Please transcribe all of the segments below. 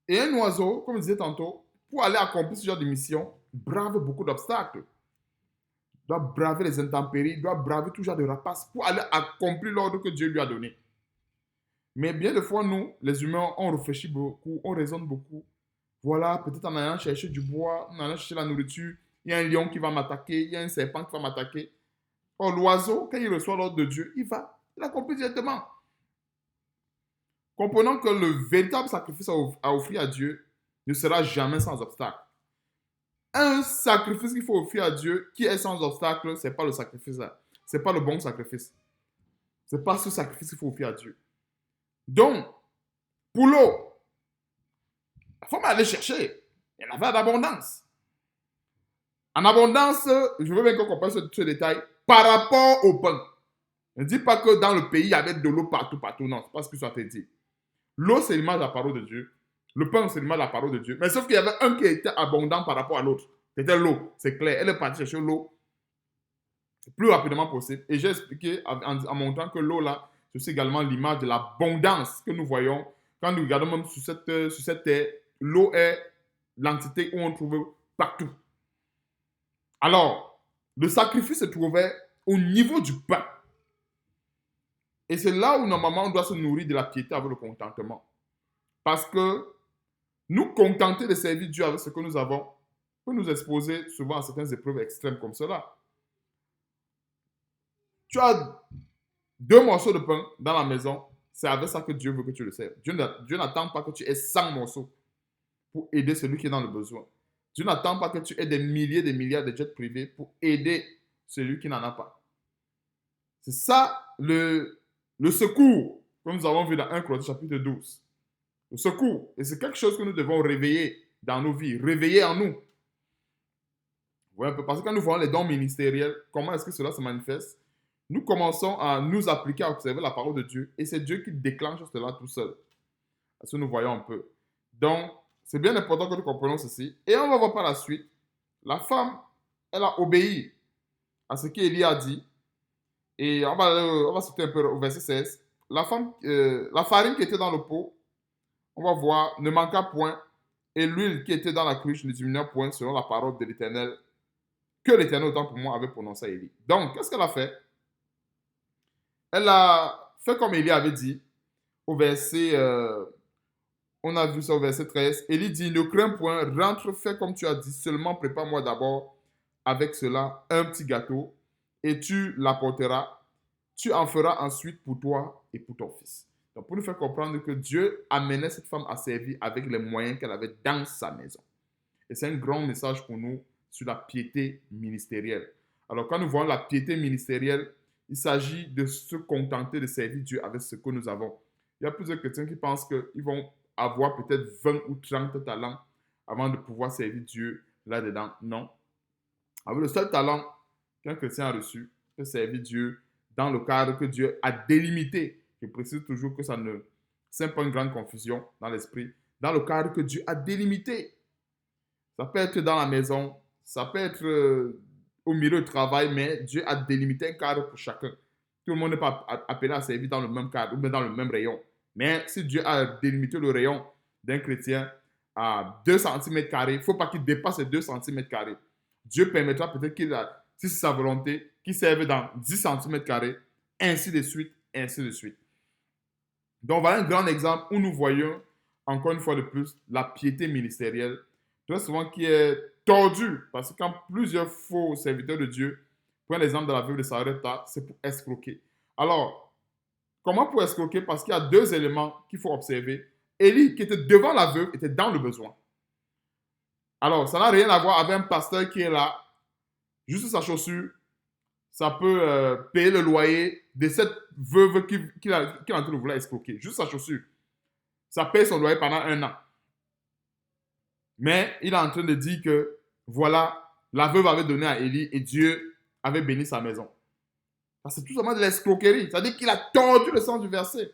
Et un oiseau, comme je disais tantôt, pour aller accomplir ce genre de mission, brave beaucoup d'obstacles. Il doit braver les intempéries, il doit braver tout genre de rapaces pour aller accomplir l'ordre que Dieu lui a donné. Mais bien des fois, nous, les humains, on réfléchit beaucoup, on raisonne beaucoup. Voilà, peut-être en allant chercher du bois, en allant chercher la nourriture, il y a un lion qui va m'attaquer, il y a un serpent qui va m'attaquer. Or, l'oiseau, quand il reçoit l'ordre de Dieu, il accomplit directement. Comprenons que le véritable sacrifice à offrir à Dieu ne sera jamais sans obstacle. Un sacrifice qu'il faut offrir à Dieu qui est sans obstacle, ce n'est pas le sacrifice là. Ce n'est pas le bon sacrifice. Ce n'est pas ce sacrifice qu'il faut offrir à Dieu. Donc, pour l'eau, il faut aller chercher. Il y en avait en abondance. En abondance, je veux bien qu'on comprenne ce détail par rapport au pain. Ne dis pas que dans le pays, il y avait de l'eau partout. Non, c'est pas ce que ça te dit. L'eau, c'est l'image de la parole de Dieu. Le pain, c'est l'image de la parole de Dieu. Mais sauf qu'il y avait un qui était abondant par rapport à l'autre. C'était l'eau. C'est clair. Elle est partie chercher l'eau le plus rapidement possible. Et j'ai expliqué en montrant que l'eau, là, c'est également l'image de l'abondance que nous voyons. Quand nous regardons même sur cette terre, l'eau est l'entité où on trouve partout. Alors, le sacrifice se trouvait au niveau du pain. Et c'est là où normalement on doit se nourrir de la piété avec le contentement. Parce que nous contenter de servir Dieu avec ce que nous avons peut nous exposer souvent à certaines épreuves extrêmes comme cela. Tu as 2 morceaux de pain dans la maison, c'est avec ça que Dieu veut que tu le serves. Dieu n'attend pas que tu aies 100 morceaux pour aider celui qui est dans le besoin. Dieu n'attend pas que tu aies des milliers, des milliards de jets privés pour aider celui qui n'en a pas. C'est ça le secours, comme nous avons vu dans 1 Corinthiens chapitre 12. Le secours. Et c'est quelque chose que nous devons réveiller dans nos vies, réveiller en nous. Ouais, parce que quand nous voyons les dons ministériels, comment est-ce que cela se manifeste? Nous commençons à nous appliquer à observer la parole de Dieu et c'est Dieu qui déclenche cela tout seul. Parce que nous voyons un peu. Donc, c'est bien important que nous comprenions ceci. Et on va voir par la suite, la femme, elle a obéi à ce qu'Élie a dit. Et on va sauter un peu au verset 16. La farine qui était dans le pot, on va voir, ne manqua point. Et l'huile qui était dans la cruche ne diminua point selon la parole de l'Éternel, que l'Éternel, autant pour moi, avait prononcé à Élie. Donc, qu'est-ce qu'elle a fait? Elle a fait comme Élie avait dit, au verset, on a vu ça au verset 13. Élie dit, ne crains point, rentre, fais comme tu as dit, seulement prépare-moi d'abord avec cela un petit gâteau et tu l'apporteras. Tu en feras ensuite pour toi et pour ton fils. Donc, pour nous faire comprendre que Dieu amenait cette femme à servir avec les moyens qu'elle avait dans sa maison. Et c'est un grand message pour nous sur la piété ministérielle. Alors, quand nous voyons la piété ministérielle, il s'agit de se contenter de servir Dieu avec ce que nous avons. Il y a plusieurs chrétiens qui pensent qu'ils vont avoir peut-être 20 ou 30 talents avant de pouvoir servir Dieu là-dedans. Non. Avec le seul talent qu'un chrétien a reçu, c'est servir Dieu dans le cadre que Dieu a délimité. Je précise toujours que ça ne sème pas une grande confusion dans l'esprit. Dans le cadre que Dieu a délimité. Ça peut être dans la maison, ça peut être au milieu de travail, mais Dieu a délimité un cadre pour chacun. Tout le monde n'est pas appelé à servir dans le même cadre ou bien dans le même rayon. Mais si Dieu a délimité le rayon d'un chrétien à 2 cm², il ne faut pas qu'il dépasse les 2 cm². Dieu permettra peut-être qu'il a, si c'est sa volonté, qu'il serve dans 10 cm², ainsi de suite, ainsi de suite. Donc voilà un grand exemple où nous voyons, encore une fois de plus, la piété ministérielle, très souvent qui est tordue, parce que quand plusieurs faux serviteurs de Dieu prennent l'exemple de la veuve de Sarepta, c'est pour escroquer. Alors, comment pour escroquer? Parce qu'il y a 2 éléments qu'il faut observer. Élie, qui était devant la veuve, était dans le besoin. Alors, ça n'a rien à voir avec un pasteur qui est là, juste sa chaussure, ça peut payer le loyer de cette veuve qu'il est en train de vouloir escroquer. Juste sa chaussure. Ça paye son loyer pendant 1 an. Mais il est en train de dire que, voilà, la veuve avait donné à Élie et Dieu avait béni sa maison. C'est tout simplement de l'escroquerie. C'est-à-dire qu'il a tordu le sens du verset.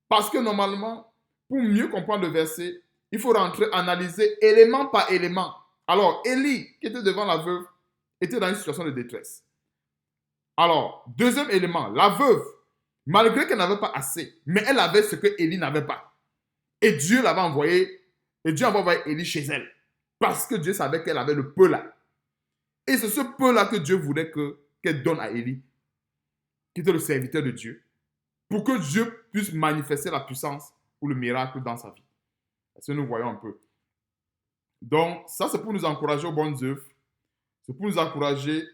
Parce que normalement, pour mieux comprendre le verset, il faut rentrer, analyser élément par élément. Alors, Élie, qui était devant la veuve, était dans une situation de détresse. Alors, deuxième élément, la veuve, malgré qu'elle n'avait pas assez, mais elle avait ce que Élie n'avait pas. Et Dieu l'avait envoyé Et Dieu envoie Élie chez elle. Parce que Dieu savait qu'elle avait le peu là. Et c'est ce peu-là que Dieu voulait qu'elle donne à Élie, qui était le serviteur de Dieu, pour que Dieu puisse manifester la puissance ou le miracle dans sa vie. Est-ce que nous voyons un peu? Donc, ça, c'est pour nous encourager aux bonnes œuvres. C'est pour nous encourager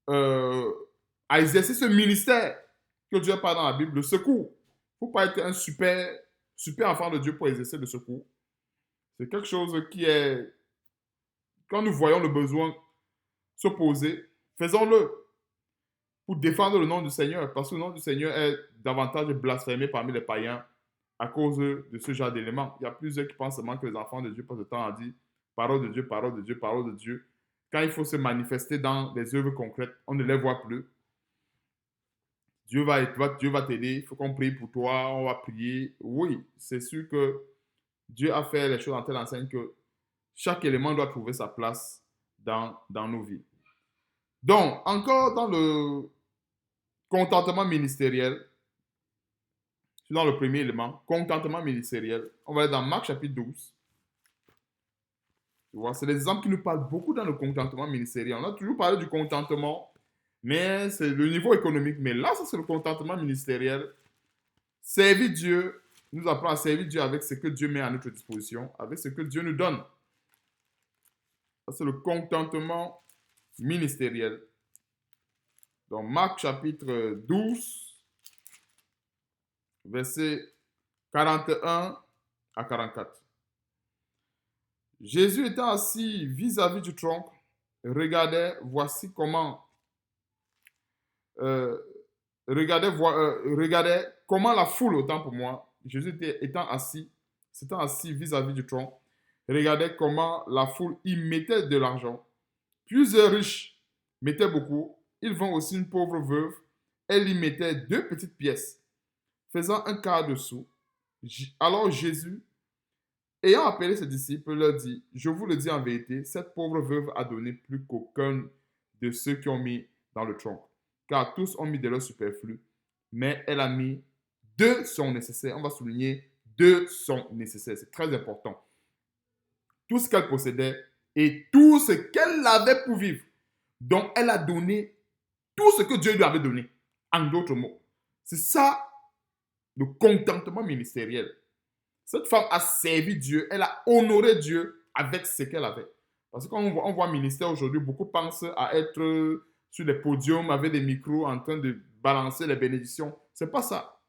à exercer ce ministère que Dieu parle dans la Bible, le secours. Il ne faut pas être un super enfant de Dieu pour exercer le secours. C'est quelque chose qui est... Quand nous voyons le besoin s'opposer, faisons-le pour défendre le nom du Seigneur, parce que le nom du Seigneur est davantage blasphémé parmi les païens à cause de ce genre d'éléments. Il y a plusieurs qui pensent seulement que les enfants de Dieu passent le temps à dire parole de Dieu, parole de Dieu, parole de Dieu. Quand il faut se manifester dans des œuvres concrètes, on ne les voit plus. Dieu va t'aider, il faut qu'on prie pour toi, on va prier. Oui, c'est sûr que Dieu a fait les choses en telle enseigne que chaque élément doit trouver sa place dans nos vies. Donc, encore dans le contentement ministériel, dans le premier élément, contentement ministériel, on va aller dans Marc chapitre 12. Tu vois, c'est des exemples qui nous parlent beaucoup dans le contentement ministériel. On a toujours parlé du contentement, mais c'est le niveau économique. Mais là, ça, c'est le contentement ministériel. Servir Dieu nous apprend à servir Dieu avec ce que Dieu met à notre disposition, avec ce que Dieu nous donne. Ça, c'est le contentement ministériel. Donc, Marc chapitre 12, versets 41 à 44. Jésus étant assis vis-à-vis du tronc, regardait comment la foule, autant pour moi, Jésus s'étant assis vis-à-vis du tronc, regardait comment la foule y mettait de l'argent. Plusieurs riches mettaient beaucoup. Ils vont aussi une pauvre veuve. Elle y mettait 2 petites pièces, faisant un quart de sou. Alors Jésus, ayant appelé ses disciples, leur dit, je vous le dis en vérité, cette pauvre veuve a donné plus qu'aucun de ceux qui ont mis dans le tronc, car tous ont mis de leur superflu, mais elle a mis de son nécessaire. On va souligner de son nécessaire, c'est très important. Tout ce qu'elle possédait et tout ce qu'elle avait pour vivre. Donc, elle a donné tout ce que Dieu lui avait donné. En d'autres mots, c'est ça le contentement ministériel. Cette femme a servi Dieu, elle a honoré Dieu avec ce qu'elle avait. Parce que quand on voit ministère aujourd'hui, beaucoup pensent à être sur les podiums avec des micros en train de balancer les bénédictions. C'est pas ça.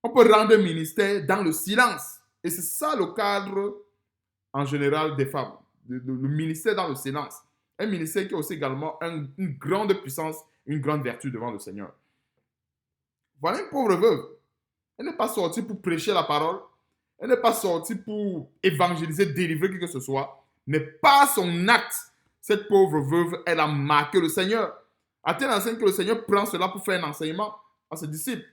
On peut rendre ministère dans le silence. Et c'est ça le cadre en général des femmes. Le ministère dans le silence. Un ministère qui a aussi également une grande puissance, une grande vertu devant le Seigneur. Voilà une pauvre veuve. Elle n'est pas sortie pour prêcher la parole. Elle n'est pas sortie pour évangéliser, délivrer qui que ce soit. Mais par son acte, cette pauvre veuve, elle a marqué le Seigneur. À tel enseigne que le Seigneur prend cela pour faire un enseignement à ses disciples.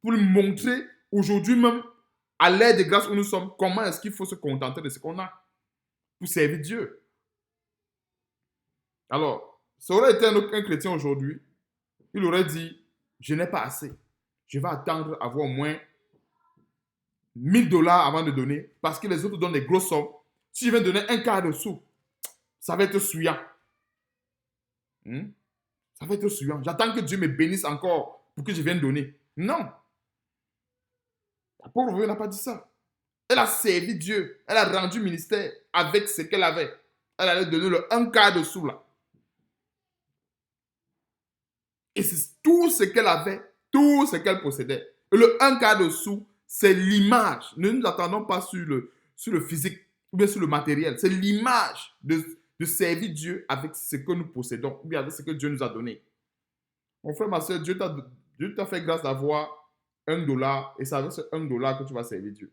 Pour lui montrer aujourd'hui même, à l'ère des grâces où nous sommes, comment est-ce qu'il faut se contenter de ce qu'on a pour servir Dieu. Alors, ça aurait été un chrétien aujourd'hui, il aurait dit, je n'ai pas assez. Je vais attendre avoir au moins $1000 avant de donner, parce que les autres donnent des grosses sommes. Si je viens donner un quart de sou, ça va être souillant. Ça va être souillant. J'attends que Dieu me bénisse encore pour que je vienne donner. Non. La pauvre veuve n'a pas dit ça. Elle a servi Dieu. Elle a rendu ministère avec ce qu'elle avait. Elle allait donner le un quart de sou là. Et c'est tout ce qu'elle avait, tout ce qu'elle possédait. Et le un quart de sou, c'est l'image. Ne nous attendons pas sur le physique ou bien sur le matériel. C'est l'image de servir Dieu avec ce que nous possédons ou bien avec ce que Dieu nous a donné. Mon frère, ma soeur, Dieu t'a fait grâce d'avoir $1 et c'est avec ce $1 que tu vas servir Dieu.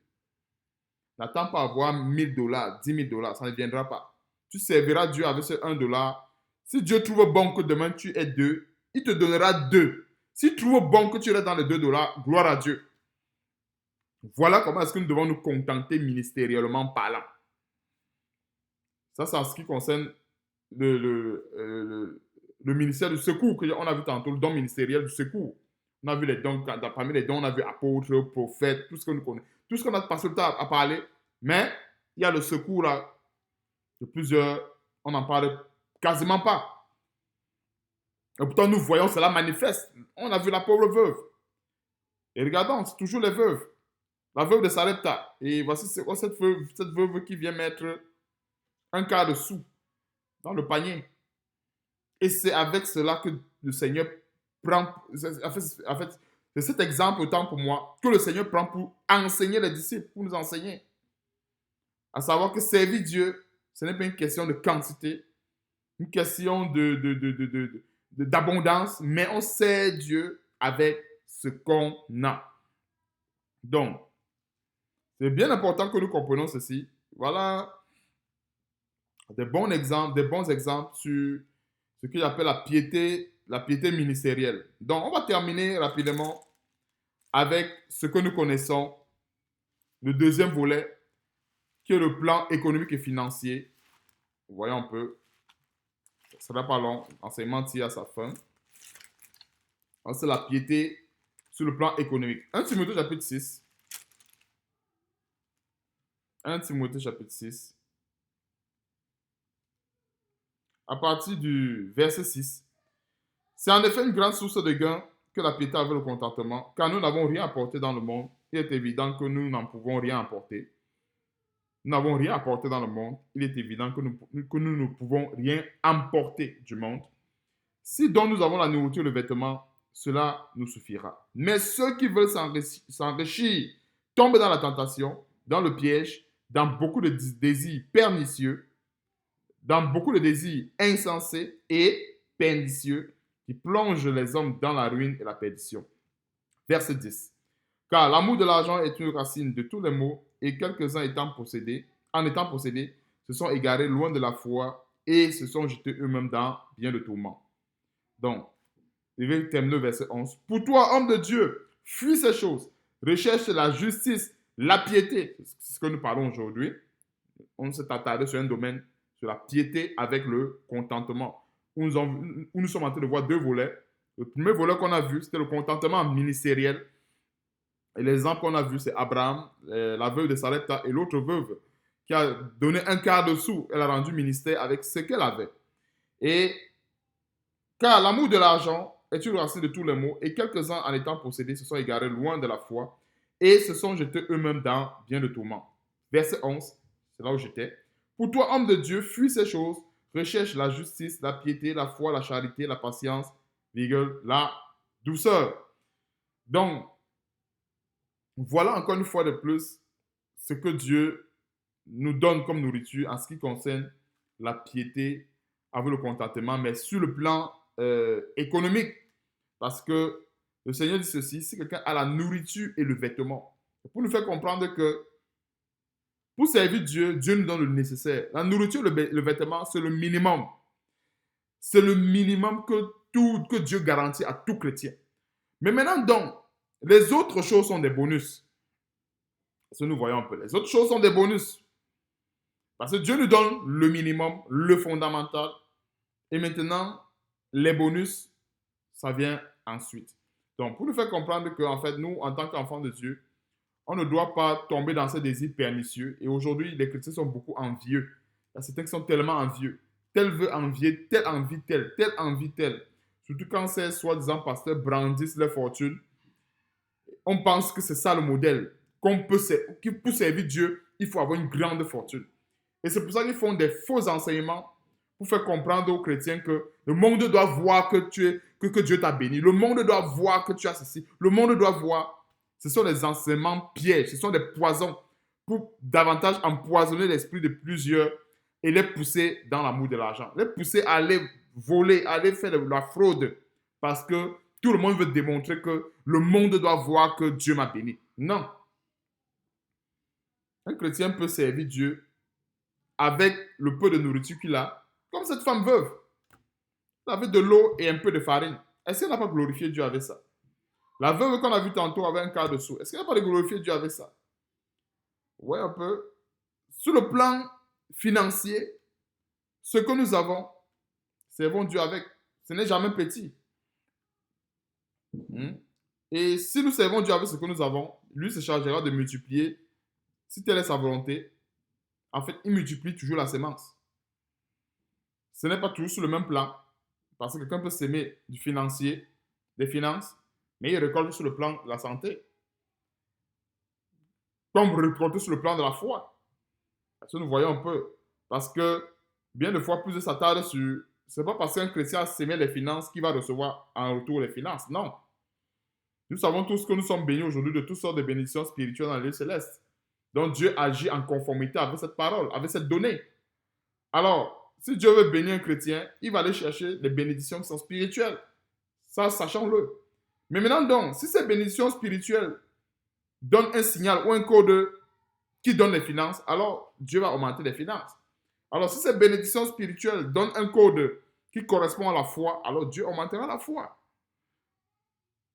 N'attends pas avoir $1000, $10 000, ça ne viendra pas. Tu serviras Dieu avec ce $1. Si Dieu trouve bon que demain tu aies 2, il te donnera 2. S'il trouve bon que tu restes dans les $2, gloire à Dieu. Voilà comment est-ce que nous devons nous contenter ministériellement parlant. Ça, c'est en ce qui concerne le ministère du secours. On a vu tantôt le don ministériel du secours. On a vu les dons, parmi les dons, on a vu apôtres, prophètes, tout ce que nous connaissons. Tout ce qu'on a passé le temps à parler, Mais il y a le secours là, de plusieurs, on n'en parle quasiment pas. Et pourtant, nous voyons cela manifeste. On a vu la pauvre veuve. Et regardons, c'est toujours les veuves. La veuve de Sarepta. Et voici cette veuve qui vient mettre un quart de sou dans le panier. Et c'est avec cela que le Seigneur prend. En fait, c'est cet exemple autant pour moi que le Seigneur prend pour enseigner les disciples, pour nous enseigner. À savoir que servir Dieu, ce n'est pas une question de quantité, une question d'abondance, mais on sert Dieu avec ce qu'on a. Donc, c'est bien important que nous comprenions ceci. Voilà des bons exemples sur ce qu'il appelle la piété ministérielle. Donc, on va terminer rapidement avec ce que nous connaissons, le deuxième volet, qui est le plan économique et financier. Voyons un peu. Ça ne va pas long. L'enseignement tire à sa fin. C'est la piété sur le plan économique. 1 Timothée chapitre 6. 1 Timothée chapitre 6. À partir du verset 6. C'est en effet une grande source de gain que la piété avec le contentement, car nous n'avons rien apporté dans le monde. Il est évident que nous n'en pouvons rien apporter. Nous n'avons rien apporté dans le monde. Il est évident que nous ne pouvons rien emporter du monde. Si donc nous avons la nourriture et le vêtement, cela nous suffira. Mais ceux qui veulent s'enrichir tombent dans la tentation, dans le piège, dans beaucoup de désirs pernicieux, dans beaucoup de désirs insensés et pernicieux qui plongent les hommes dans la ruine et la perdition. Verset 10. Car l'amour de l'argent est une racine de tous les maux, et quelques-uns en étant possédés, se sont égarés loin de la foi et se sont jetés eux-mêmes dans bien de tourments. Donc, je vais terminer le verset 11. Pour toi, homme de Dieu, fuis ces choses. Recherche la justice, la piété. C'est ce que nous parlons aujourd'hui. On s'est attardé sur un domaine, sur la piété avec le contentement. Où nous sommes en train de voir deux volets. Le premier volet qu'on a vu, c'était le contentement ministériel. Et l'exemple qu'on a vu, c'est Abraham, la veuve de Sarepta, et l'autre veuve qui a donné un quart de sou. Elle a rendu ministère avec ce qu'elle avait. Et car l'amour de l'argent est une racine de tous les maux, et quelques-uns en étant possédés se sont égarés loin de la foi et se sont jetés eux-mêmes dans bien de tourments. Verset 11, c'est là où j'étais. Pour toi, homme de Dieu, fuis ces choses, recherche la justice, la piété, la foi, la charité, la patience, la douceur. Donc, voilà encore une fois de plus ce que Dieu nous donne comme nourriture en ce qui concerne la piété avec le contentement, mais sur le plan économique. Parce que le Seigneur dit ceci, si quelqu'un a la nourriture et le vêtement, pour nous faire comprendre que pour servir Dieu, Dieu nous donne le nécessaire. La nourriture, le vêtement, c'est le minimum. C'est le minimum que Dieu garantit à tout chrétien. Mais maintenant donc, les autres choses sont des bonus. Parce que nous voyons un peu. Les autres choses sont des bonus. Parce que Dieu nous donne le minimum, le fondamental. Et maintenant, les bonus, ça vient ensuite. Donc, pour nous faire comprendre qu'en fait, nous, en tant qu'enfants de Dieu, on ne doit pas tomber dans ces désirs pernicieux. Et aujourd'hui, les chrétiens sont beaucoup envieux. Il y a certains qui sont tellement envieux. Tel veut envier, tel envie tel, tel envie tel. Surtout quand ces soi-disant pasteurs brandissent leur fortune. On pense que c'est ça le modèle. Que pour servir Dieu, il faut avoir une grande fortune. Et c'est pour ça qu'ils font des faux enseignements pour faire comprendre aux chrétiens que le monde doit voir que Dieu t'a béni. Le monde doit voir que tu as ceci. Le monde doit voir. Ce sont des enseignements pièges. Ce sont des poisons pour davantage empoisonner l'esprit de plusieurs et les pousser dans l'amour de l'argent. Les pousser à aller voler, à aller faire de la fraude. Parce que tout le monde veut démontrer que le monde doit voir que Dieu m'a béni. Non. Un chrétien peut servir Dieu avec le peu de nourriture qu'il a, comme cette femme veuve. Elle avait de l'eau et un peu de farine. Est-ce qu'elle n'a pas glorifié Dieu avec ça? La veuve qu'on a vue tantôt avait un quart de sou. Est-ce qu'elle n'a pas glorifié Dieu avec ça? Oui, un peu. Sur le plan financier, ce que nous avons, servons Dieu avec. Ce n'est jamais petit. Et si nous servons Dieu avec ce que nous avons, lui se chargera de multiplier si telle est sa volonté, en fait, il multiplie toujours la sémence. Ce n'est pas toujours sur le même plan, parce que quelqu'un peut s'aimer du financier, des finances, mais il récolte sur le plan de la santé, comme récolter sur le plan de la foi. Parce que nous voyons un peu, parce que bien de fois, plus de s'attarde sur... Ce n'est pas parce qu'un chrétien a s'aimé les finances qu'il va recevoir en retour les finances, non. Nous savons tous que nous sommes bénis aujourd'hui de toutes sortes de bénédictions spirituelles dans les lieux célestes. Donc Dieu agit en conformité avec cette parole, avec cette donnée. Alors, si Dieu veut bénir un chrétien, il va aller chercher les bénédictions qui sont spirituelles. Ça, sachons-le. Mais maintenant donc, si ces bénédictions spirituelles donnent un signal ou un code qui donne les finances, alors Dieu va augmenter les finances. Alors, si ces bénédictions spirituelles donnent un code qui correspond à la foi, alors Dieu augmentera la foi.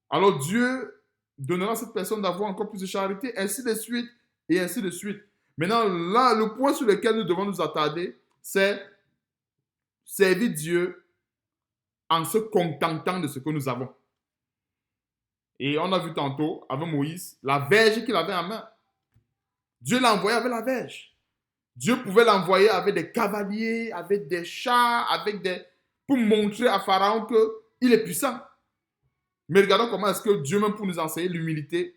Alors Dieu donnera à cette personne d'avoir encore plus de charité, ainsi de suite, et ainsi de suite. Maintenant, là, le point sur lequel nous devons nous attarder, c'est servir Dieu en se contentant de ce que nous avons. Et on a vu tantôt, avec Moïse, la verge qu'il avait en main. Dieu l'a envoyé avec la verge. Dieu pouvait l'envoyer avec des cavaliers, avec des chars, pour montrer à Pharaon qu'il est puissant. Mais regardons comment est-ce que Dieu, même pour nous enseigner l'humilité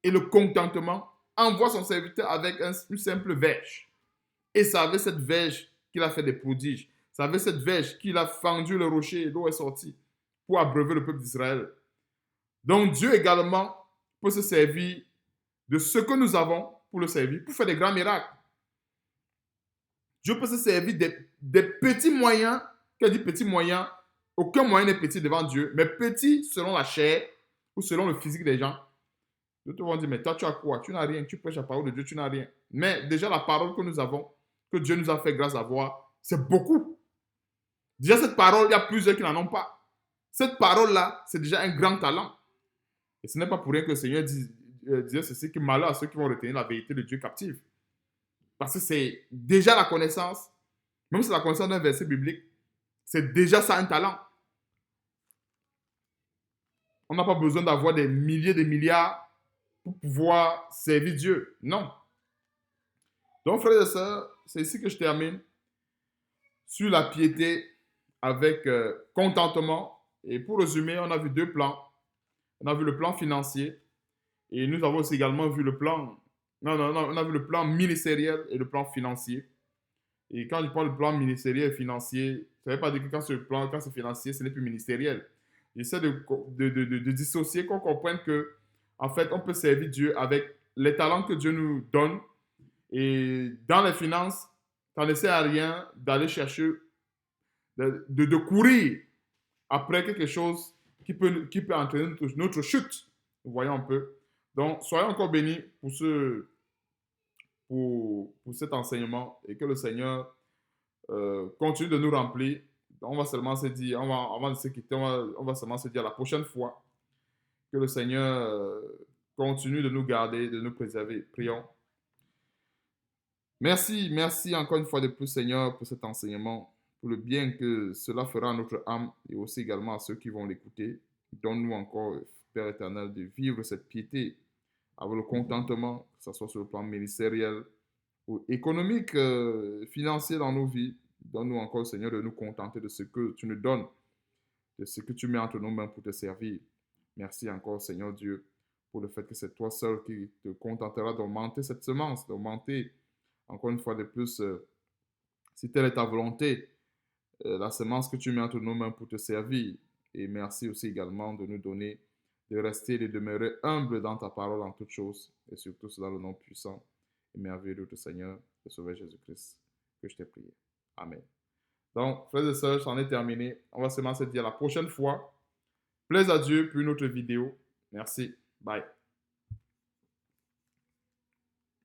et le contentement, envoie son serviteur avec une simple verge. Et c'est avec cette verge qu'il a fait des prodiges. C'est avec cette verge qu'il a fendu le rocher et l'eau est sortie pour abreuver le peuple d'Israël. Donc Dieu également peut se servir de ce que nous avons pour le servir, pour faire des grands miracles. Dieu peut se servir des petits moyens. Quand il dit petits moyens, aucun moyen n'est petit devant Dieu, mais petit selon la chair ou selon le physique des gens. D'autres vont dire, mais toi tu as quoi? Tu n'as rien, tu prêches la parole de Dieu, tu n'as rien. Mais déjà la parole que nous avons, que Dieu nous a fait grâce à voir, c'est beaucoup. Déjà cette parole, il y a plusieurs qui n'en ont pas. Cette parole-là, c'est déjà un grand talent. Et ce n'est pas pour rien que le Seigneur disait ceci, que malheur à ceux qui vont retenir la vérité de Dieu captive. Parce que c'est déjà la connaissance, même si c'est la connaissance d'un verset biblique, c'est déjà ça un talent. On n'a pas besoin d'avoir des milliers de milliards pour pouvoir servir Dieu. Non. Donc, frères et sœurs, c'est ici que je termine sur la piété avec contentement. Et pour résumer, on a vu deux plans. On a vu le plan financier et nous avons aussi également vu le plan... Non, on a vu le plan ministériel et le plan financier. Et quand je parle de plan ministériel et financier, ça ne veut pas dire que quand c'est financier, ce n'est plus ministériel. J'essaie de dissocier, qu'on comprenne que, en fait, on peut servir Dieu avec les talents que Dieu nous donne. Et dans les finances, ça ne sert à rien d'aller chercher, de courir après quelque chose qui peut entraîner notre chute. Vous voyez un peu. Donc, soyons encore bénis pour cet enseignement et que le Seigneur continue de nous remplir. On va seulement se dire, avant de se quitter, on va seulement se dire la prochaine fois que le Seigneur continue de nous garder, de nous préserver. Prions. Merci encore une fois de plus, Seigneur, pour cet enseignement, pour le bien que cela fera à notre âme et aussi également à ceux qui vont l'écouter. Donne-nous encore, Père éternel, de vivre cette piété avec le contentement, que ce soit sur le plan ministériel ou économique, financier dans nos vies. Donne-nous encore, Seigneur, de nous contenter de ce que tu nous donnes, de ce que tu mets entre nos mains pour te servir. Merci encore, Seigneur Dieu, pour le fait que c'est toi seul qui te contenteras d'augmenter cette semence, d'augmenter encore une fois de plus, si telle est ta volonté, la semence que tu mets entre nos mains pour te servir. Et merci aussi également de nous donner, de rester et de demeurer humble dans ta parole en toutes choses, et surtout dans le nom puissant et merveilleux de notre Seigneur et Sauveur Jésus-Christ, que je t'ai prié. Amen. Donc, frères et sœurs, c'en est terminé. On va seulement se dire la prochaine fois. Plaise à Dieu pour une autre vidéo. Merci. Bye.